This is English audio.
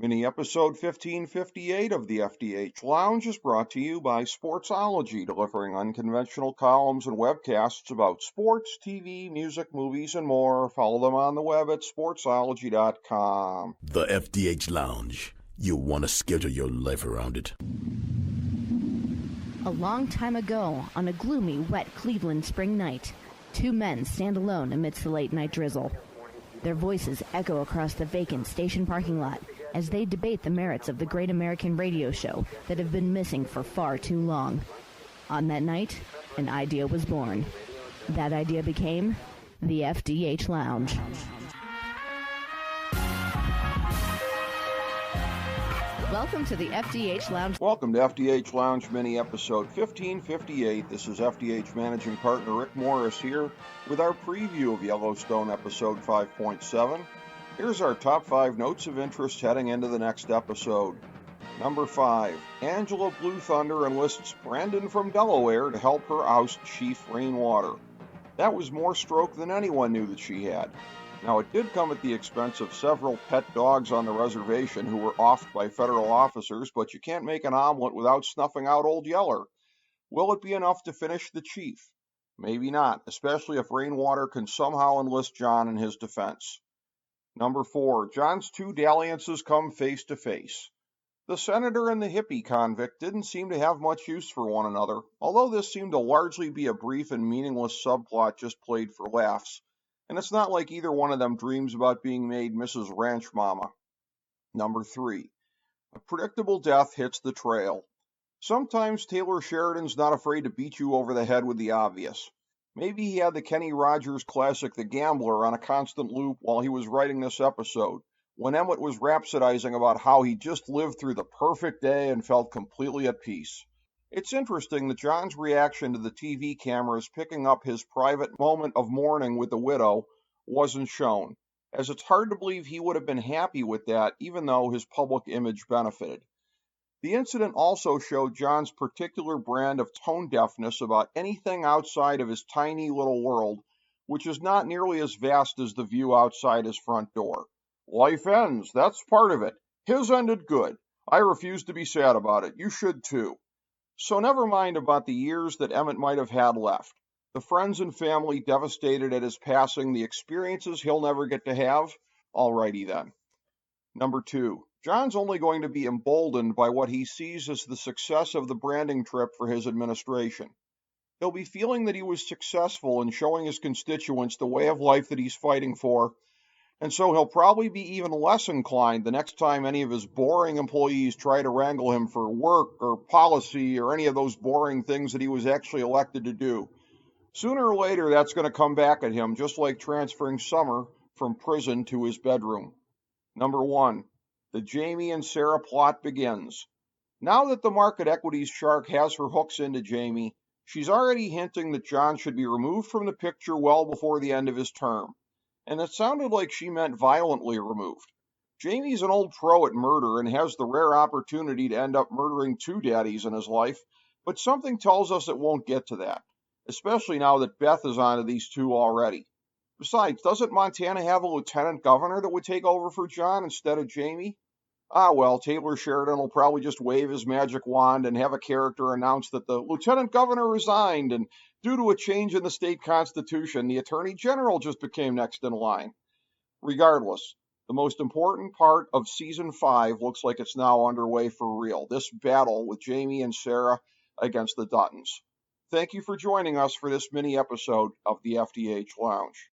Mini episode 1558 of the FDH Lounge is brought to you by Sportsology, delivering unconventional columns and webcasts about sports, TV, music, movies, and more. Follow them on the web at sportsology.com. The FDH Lounge. You want to schedule your life around it. A long time ago, on a gloomy, wet Cleveland spring night, two men stand alone amidst the late-night drizzle. Their voices echo across the vacant station parking lot as they debate the merits of the great American radio show that have been missing for far too long. On that night, an idea was born. That idea became the FDH Lounge. Welcome to the FDH Lounge. Welcome to FDH Lounge mini episode 1558. This is FDH managing partner Rick Morris here with our preview of Yellowstone episode 5.7. Here's our top 5 notes of interest heading into the next episode. Number 5. Angela Blue Thunder enlists Brandon from Delaware to help her oust Chief Rainwater. That was more stroke than anyone knew that she had. Now, it did come at the expense of several pet dogs on the reservation who were offed by federal officers, but you can't make an omelet without snuffing out Old Yeller. Will it be enough to finish the chief? Maybe not, especially if Rainwater can somehow enlist John in his defense. Number 4. John's two dalliances come face to face. The senator and the hippie convict didn't seem to have much use for one another, although this seemed to largely be a brief and meaningless subplot just played for laughs. And it's not like either one of them dreams about being made Mrs. Ranch Mama. Number 3. A predictable death hits the trail. Sometimes Taylor Sheridan's not afraid to beat you over the head with the obvious. Maybe he had the Kenny Rogers classic The Gambler on a constant loop while he was writing this episode, when Emmett was rhapsodizing about how he just lived through the perfect day and felt completely at peace. It's interesting that John's reaction to the TV cameras picking up his private moment of mourning with the widow wasn't shown, as it's hard to believe he would have been happy with that even though his public image benefited. The incident also showed John's particular brand of tone deafness about anything outside of his tiny little world, which is not nearly as vast as the view outside his front door. Life ends, that's part of it. His ended good. I refuse to be sad about it. You should too. So never mind about the years that Emmett might have had left, the friends and family devastated at his passing, the experiences he'll never get to have. Alrighty then. Number 2. John's only going to be emboldened by what he sees as the success of the branding trip for his administration. He'll be feeling that he was successful in showing his constituents the way of life that he's fighting for, and so he'll probably be even less inclined the next time any of his boring employees try to wrangle him for work or policy or any of those boring things that he was actually elected to do. Sooner or later, that's going to come back at him, just like transferring Summer from prison to his bedroom. Number 1. The Jamie and Sarah plot begins. Now that the market equities shark has her hooks into Jamie, she's already hinting that John should be removed from the picture well before the end of his term. And it sounded like she meant violently removed. Jamie's an old pro at murder and has the rare opportunity to end up murdering 2 daddies in his life, but something tells us it won't get to that, especially now that Beth is onto these 2 already. Besides, doesn't Montana have a lieutenant governor that would take over for John instead of Jamie? Ah, well, Taylor Sheridan will probably just wave his magic wand and have a character announce that the lieutenant governor resigned, and due to a change in the state constitution, the attorney general just became next in line. Regardless, the most important part of season 5 looks like it's now underway for real, this battle with Jamie and Sarah against the Duttons. Thank you for joining us for this mini episode of the FDH Lounge.